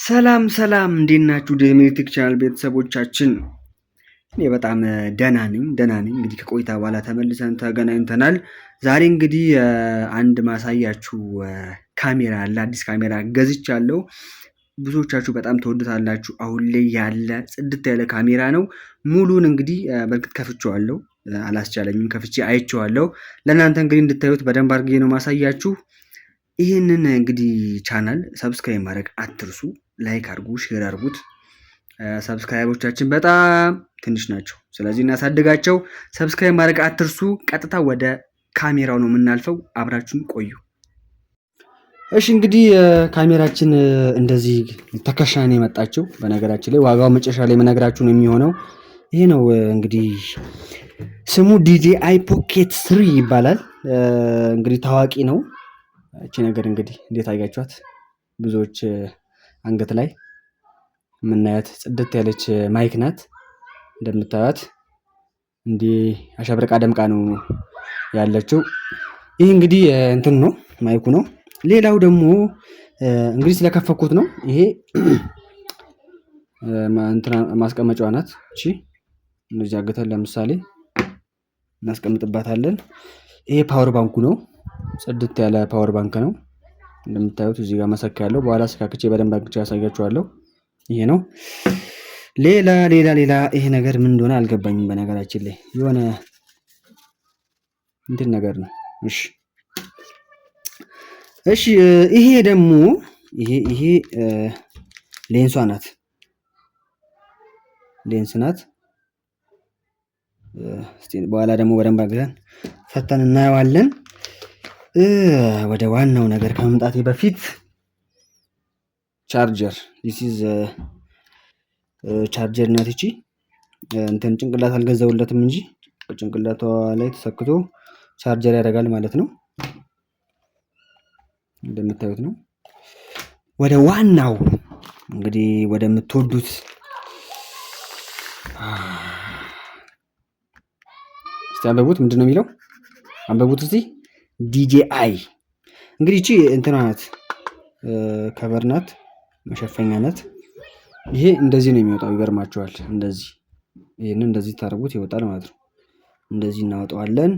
ሰላም ሰላም እንዴት ናችሁ? የሜቴክ ቻናል ቤተሰቦቻችን እኔ በጣም ደህና ነኝ። እንግዲህ ከቆይታ በኋላ ተመልሰን ተገናኝተናል። ዛሬ እንግዲህ አንድ ማሳያችሁ ካሜራ አለ። አዲስ ካሜራ ገዝቻለሁ። ብዙዎቻችሁ በጣም ተወዱታላችሁ። አሁን ላይ ያለ ጽድት ያለ ካሜራ ነው። ሙሉን እንግዲህ በርግጥ ከፍቼዋለሁ፣ አላስቻለኝም። ከፍቼ አይቼዋለሁ። ለእናንተ እንግዲህ እንድታዩት በደንብ አድርጌ ነው ማሳያችሁ። ይህንን እንግዲህ ቻናል ሰብስክራይብ ማድረግ አትርሱ። ላይክ አድርጉ፣ ሼር አድርጉት። ሰብስክራይቦቻችን በጣም ትንሽ ናቸው፣ ስለዚህ እናሳድጋቸው። ሰብስክራይብ ማድረግ አትርሱ። ቀጥታ ወደ ካሜራው ነው የምናልፈው። አብራችሁን ቆዩ። እሺ እንግዲህ ካሜራችን እንደዚህ ተከሻን የመጣችው። በነገራችን ላይ ዋጋው መጨረሻ ላይ የምነግራችሁ ነው የሚሆነው። ይሄ ነው እንግዲህ ስሙ DJI Pocket 3 ይባላል። እንግዲህ ታዋቂ ነው። እቺ ነገር እንግዲህ እንዴት አያችኋት? ብዙዎች አንገት ላይ የምናያት ጽድት ያለች ማይክ ናት። እንደምታዩት እንዲህ አሸብርቃ ደምቃ ነው ያለችው። ይህ እንግዲህ እንትን ነው፣ ማይኩ ነው። ሌላው ደግሞ እንግዲህ ስለከፈኩት ነው። ይሄ እንትና ማስቀመጫዋ ናት። እሺ እንደዚህ አግተን ለምሳሌ እናስቀምጥባታለን። ይሄ ፓወር ባንኩ ነው። ጽድት ያለ ፓወር ባንክ ነው። እንደምታዩት እዚህ ጋር መሰኪያ ያለው፣ በኋላ ስካክቼ በደንብ አግቼ ያሳያችኋለሁ። ይሄ ነው። ሌላ ይሄ ነገር ምን እንደሆነ አልገባኝም። በነገራችን ላይ የሆነ እንትን ነገር ነው። እሺ ይሄ ደግሞ ይሄ ሌንሷ ናት። ሌንስ ናት። በኋላ ደግሞ በደንብ አግተን ፈተን እናየዋለን። ወደ ዋናው ነገር ከመምጣቴ በፊት ቻርጀር ቻርጀር ናት እቺ። እንትን ጭንቅላት አልገዛውለትም እንጂ ጭንቅላቷ ላይ ተሰክቶ ቻርጀር ያደርጋል ማለት ነው። እንደምታዩት ነው። ወደ ዋናው እንግዲህ ወደምትወዱት እስቲ አንበቡት። ምንድነው የሚለው? አንበቡት እስቲ። DJI እንግዲህ እቺ እንትና ናት፣ ከቨር ናት፣ መሸፈኛ ናት። ይሄ እንደዚህ ነው የሚወጣው። ይገርማችኋል። እንደዚህ ይሄንን እንደዚህ ታደርጉት ይወጣል ማለት ነው። እንደዚህ እናወጣዋለን።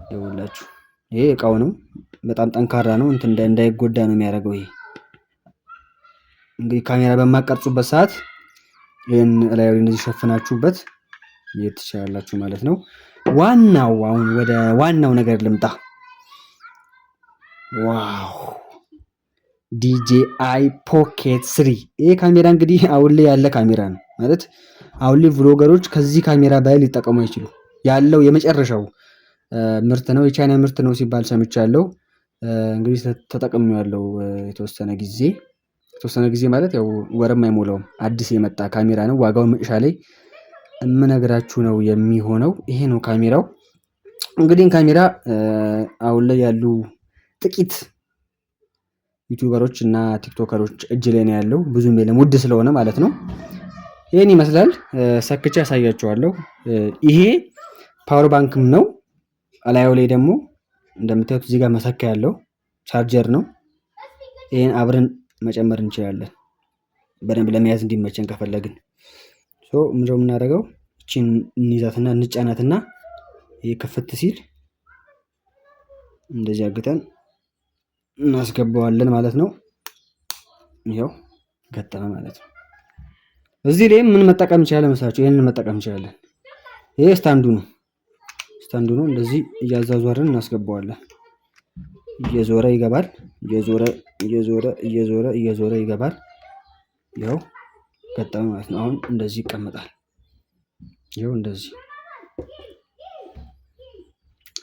ይኸውላችሁ ይሄ እቃው ነው። በጣም ጠንካራ ነው። እንትን እንዳይጎዳ ነው የሚያደርገው። ይሄ እንግዲህ ካሜራ በማቀርጹበት ሰዓት ይሄን ላይ እንደዚህ ሸፍናችሁበት መሄድ ትችላላችሁ ማለት ነው። አሁን ወደ ዋናው ነገር ልምጣ። ዋው DJI Pocket 3 ይሄ ካሜራ እንግዲህ አሁን ላይ ያለ ካሜራ ነው ማለት። አሁን ላይ ቭሎገሮች ከዚህ ካሜራ በላይ ሊጠቀሙ አይችሉ። ያለው የመጨረሻው ምርት ነው። የቻይና ምርት ነው ሲባል ሰምቻለሁ። እንግዲህ ተጠቅሜዋለሁ የተወሰነ ጊዜ ማለት ያው ወርም አይሞላውም። አዲስ የመጣ ካሜራ ነው። ዋጋውን መጨረሻ ላይ የምነግራችሁ ነው የሚሆነው። ይሄ ነው ካሜራው። እንግዲህ ካሜራ አሁን ላይ ያሉ ጥቂት ዩቲዩበሮች እና ቲክቶከሮች እጅ ላይ ነው ያለው። ብዙም የለም፣ ውድ ስለሆነ ማለት ነው። ይሄን ይመስላል። ሰክቼ ያሳያችኋለሁ። ይሄ ፓወር ባንክም ነው። አላዩ ላይ ደግሞ እንደምታዩት እዚህ ጋር መሰኪያ ያለው ቻርጀር ነው። ይሄን አብረን መጨመር እንችላለን፣ በደንብ ለመያዝ እንዲመቸን ከፈለግን። ምንድነው የምናደርገው? እቺን እንይዛትና እንጫናትና ይሄ ክፍት ሲል እንደዚህ አግተን እናስገባዋለን ማለት ነው። ይሄው ገጠመ ማለት ነው። እዚህ ላይ ምን መጠቀም እንችላለን መሰላችሁ? ይሄንን መጠቀም እንችላለን። ይሄ ስታንዱ ነው። እንደዚህ እያዛዟርን እናስገባዋለን። እየዞረ ይገባል። እየዞረ ይገባል። ይኸው ገጠመ ማለት ነው። አሁን እንደዚህ ይቀመጣል። ይኸው እንደዚህ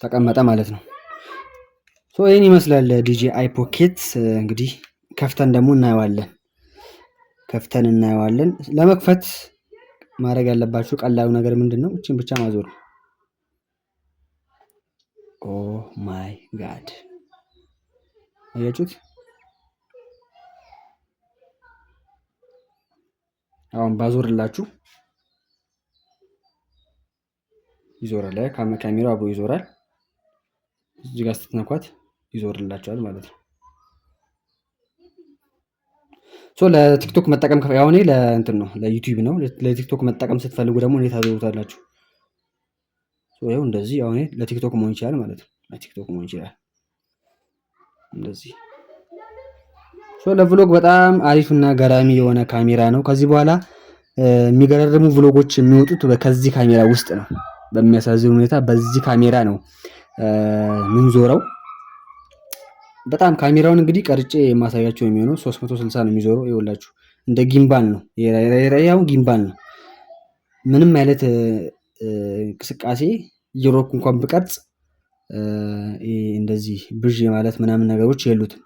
ተቀመጠ ማለት ነው። ይህን ይመስላል DJI Pocket። እንግዲህ ከፍተን ደግሞ እናየዋለን። ለመክፈት ማድረግ ያለባችሁ ቀላሉ ነገር ምንድን ነው? እቺን ብቻ ማዞር። ኦ ማይ ጋድ! አያችሁት? አሁን ባዞርላችሁ ይዞራል። ካሜራው አብሮ ይዞራል። እዚህ ጋር ስትነኳት ይዞርላችኋል ማለት ነው። ለቲክቶክ መጠቀም ያው እኔ ለእንትን ነው ለዩቲዩብ ነው። ለቲክቶክ መጠቀም ስትፈልጉ ደግሞ እንዴት ታደርጉታላችሁ? ይኸው እንደዚህ አሁን ለቲክቶክ መሆን ይችላል ማለት ነው። ለቲክቶክ መሆን ይችላል እንደዚህ። ለቭሎግ በጣም አሪፍና ገራሚ የሆነ ካሜራ ነው። ከዚህ በኋላ የሚገራርሙ ቭሎጎች የሚወጡት ከዚህ ካሜራ ውስጥ ነው። በሚያሳዝን ሁኔታ በዚህ ካሜራ ነው ምንዞረው። በጣም ካሜራውን እንግዲህ ቀርጬ የማሳያቸው የሚሆነው 360 ነው የሚዞረው። ይኸውላችሁ እንደ ጊምባል ነው። የራያው ጊምባል ነው። ምንም አይነት እንቅስቃሴ እየሮኩ እንኳን ብቀርጽ እንደዚህ ብዥ ማለት ምናምን ነገሮች የሉትም።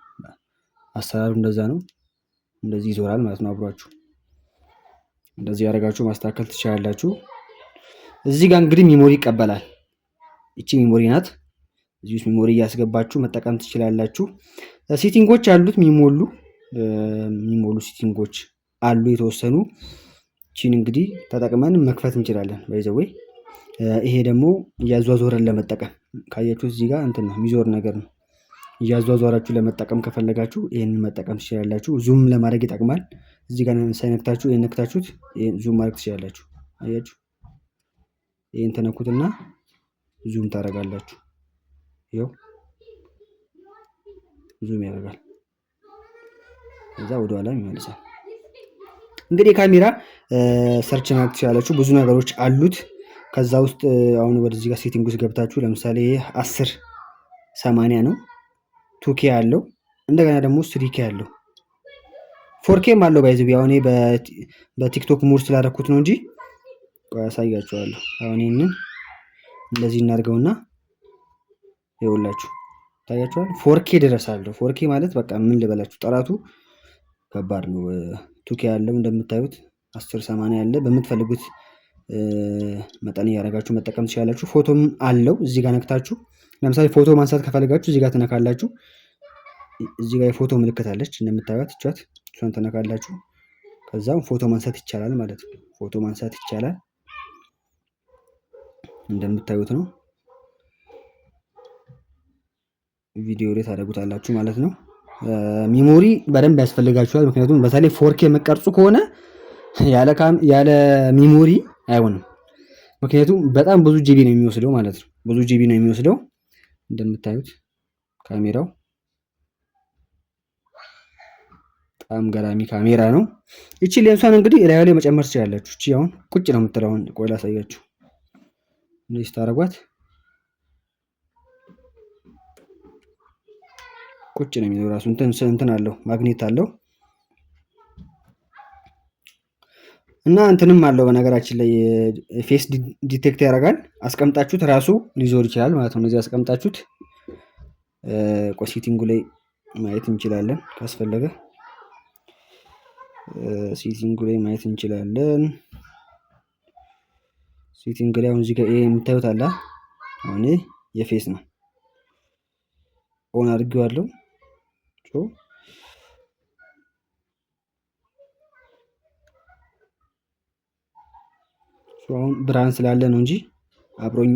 አሰራሩ እንደዛ ነው። እንደዚህ ይዞራል ማለት ነው አብሯችሁ። እንደዚህ ያደርጋችሁ ማስተካከል ትችላላችሁ። እዚህ ጋር እንግዲህ ሚሞሪ ይቀበላል። እቺ ሚሞሪ ናት። እዚህ ውስጥ ሚሞሪ እያስገባችሁ መጠቀም ትችላላችሁ። ሴቲንጎች አሉት የሚሞሉ ሴቲንጎች አሉ የተወሰኑ። እቺን እንግዲህ ተጠቅመን መክፈት እንችላለን። ባይዘዌ ይሄ ደግሞ እያዟዟረን ለመጠቀም ካያችሁት እዚህ ጋር እንትን ነው የሚዞር ነገር ነው። እያዟዟራችሁ ለመጠቀም ከፈለጋችሁ ይሄንን መጠቀም ትችላላችሁ። ዙም ለማድረግ ይጠቅማል። እዚህ ጋር ሳይነክታችሁ ይሄን ነክታችሁት ዙም ማድረግ ትችላላችሁ። አያችሁ፣ ይሄን ተነኩትና ዙም ታደርጋላችሁ። ይኸው ዙም ያደርጋል። እዛ ወደ ኋላ ይመልሳል። እንግዲህ ካሜራ ሰርች ማድረግ ትችላላችሁ። ብዙ ነገሮች አሉት። ከዛ ውስጥ አሁን ወደዚህ ጋር ሴቲንግ ውስጥ ገብታችሁ ለምሳሌ 1080 ነው። 2K አለው። እንደገና ደግሞ 3K አለው። 4Kም አለው። ባይዘው አሁን በቲክቶክ ሙድ ስላደረኩት ነው እንጂ ያሳያችኋለሁ። አሁን ይሄንን እንደዚህ እናድርገውና ይኸውላችሁ ታያችኋል። 4K ድረስ አለው። 4K ማለት በቃ ምን ልበላችሁ ጥራቱ ከባድ ነው። 2K ያለው እንደምታዩት 1080 ያለ በምትፈልጉት መጠን እያደረጋችሁ መጠቀም ትችላላችሁ። ፎቶም አለው። እዚህ ጋር ነክታችሁ ለምሳሌ ፎቶ ማንሳት ከፈለጋችሁ እዚህ ጋር ትነካላችሁ። እዚህ ጋር የፎቶ ምልክት አለች እንደምታዩት እሷን ትነካላችሁ። ከዛም ፎቶ ማንሳት ይቻላል ማለት ነው። ፎቶ ማንሳት ይቻላል እንደምታዩት ነው። ቪዲዮ ላይ ታደርጉታላችሁ ማለት ነው። ሚሞሪ በደንብ ያስፈልጋችኋል። ምክንያቱም በተለይ 4K መቀርጹ ከሆነ ያለ ሚሞሪ አይሆንም። ምክንያቱም በጣም ብዙ ጂቢ ነው የሚወስደው ማለት ነው። ብዙ ጂቢ ነው የሚወስደው እንደምታዩት ካሜራው በጣም ገራሚ ካሜራ ነው። እቺ ሌንሷን እንግዲህ ላዩ ላይ መጨመር ትችላላችሁ። እቺ አሁን ቁጭ ነው የምትለው። አሁን ቆይ ላሳያችሁ። እንደዚህ ታረጓት ቁጭ ነው የሚለው። ራሱ እንትን አለው ማግኔት አለው እና እንትንም አለው። በነገራችን ላይ ፌስ ዲቴክት ያደርጋል። አስቀምጣችሁት ራሱ ሊዞር ይችላል ማለት ነው። እዚህ አስቀምጣችሁት ሴቲንጉ ላይ ማየት እንችላለን። ካስፈለገ ሴቲንጉ ላይ ማየት እንችላለን። ሴቲንግ ላይ አሁን እዚህ ጋር የምታዩት አለ። አሁን የፌስ ነው ኦን አድርጌዋለሁ። አሁን ብርሃን ስላለ ነው እንጂ አብሮኝ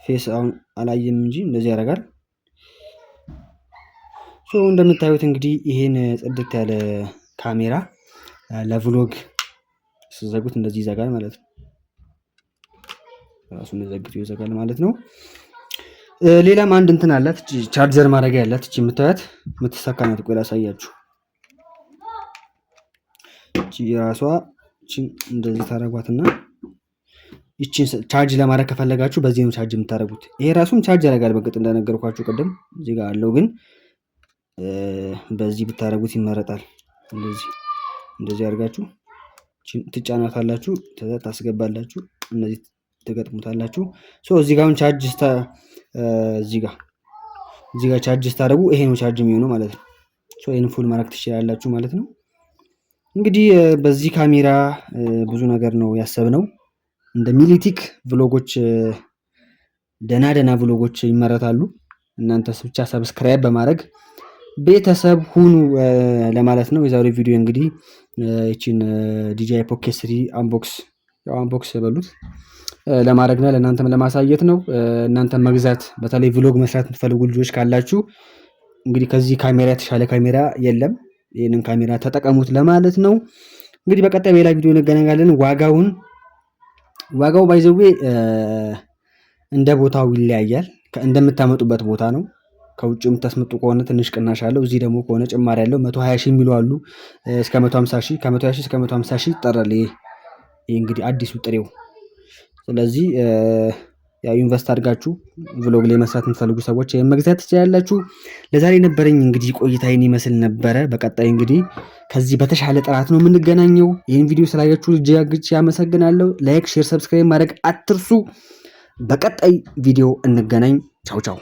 ፌስ አሁን አላየም እንጂ እንደዚህ ያደርጋል። እንደምታዩት እንግዲህ ይሄን ጽድት ያለ ካሜራ ለቭሎግ ስዘጉት እንደዚህ ይዘጋል ማለት ነው። ራሱን ዘግቶ ይዘጋል ማለት ነው። ሌላም አንድ እንትን አላት፣ ቻርጀር ማድረጊያ ያላት እቺ የምታዩት የምትሰካ ናት። ቆይ ላሳያችሁ። እቺ ራሷ እንደዚህ ታረጓትና እቺን ቻርጅ ለማድረግ ከፈለጋችሁ በዚህ ነው ቻርጅ የምታደርጉት። ይሄ ራሱም ቻርጅ ያደርጋል በቅጥ እንደነገርኳችሁ ቅድም እዚህ ጋር አለው፣ ግን በዚህ ብታደርጉት ይመረጣል። እንደዚህ አድርጋችሁ ትጫናታላችሁ፣ ታስገባላችሁ፣ እነዚህ ትገጥሙታላችሁ። እዚህ ጋር አሁን ቻርጅ እዚህ ጋር ቻርጅ ስታደርጉ ይሄ ነው ቻርጅ የሚሆነው ማለት ነው። ይሄን ፉል ማድረግ ትችላላችሁ ማለት ነው። እንግዲህ በዚህ ካሜራ ብዙ ነገር ነው ያሰብነው። እንደ ሚሊቲክ ቭሎጎች ደና ቭሎጎች ይመረታሉ። እናንተ ብቻ ሰብስክራይብ በማድረግ ቤተሰብ ሁኑ ለማለት ነው። የዛሬው ቪዲዮ እንግዲህ እቺን DJI Pocket 3 አንቦክስ በሉት ለማድረግና ለእናንተም ለማሳየት ነው። እናንተ መግዛት በተለይ ቭሎግ መስራት የምትፈልጉ ልጆች ካላችሁ እንግዲህ ከዚህ ካሜራ የተሻለ ካሜራ የለም። ይህንን ካሜራ ተጠቀሙት ለማለት ነው። እንግዲህ በቀጣይ በሌላ ቪዲዮ እንገናኛለን። ዋጋው ባይዘዌ እንደ ቦታው ይለያያል። እንደምታመጡበት ቦታ ነው። ከውጭ የምታስመጡ ከሆነ ትንሽ ቅናሽ አለው። እዚህ ደግሞ ከሆነ ጭማሪ ያለው 120 ሺህ የሚሉ አሉ። እስከ 150 ሺህ ከ120 ሺህ እስከ 150 ሺህ ይጠራል። ይሄ እንግዲህ አዲሱ ጥሬው። ስለዚህ ያው ኢንቨስት አድርጋችሁ ቭሎግ ላይ መስራት የምትፈልጉ ሰዎች ይሄን መግዛት ትችላላችሁ። ለዛሬ ነበረኝ እንግዲህ ቆይታዬን ይመስል ነበረ። በቀጣይ እንግዲህ ከዚህ በተሻለ ጥራት ነው የምንገናኘው። ይህን ቪዲዮ ስላያችሁ እጅግ አመሰግናለሁ። ላይክ፣ ሼር፣ ሰብስክራይብ ማድረግ አትርሱ። በቀጣይ ቪዲዮ እንገናኝ። ቻው ቻው።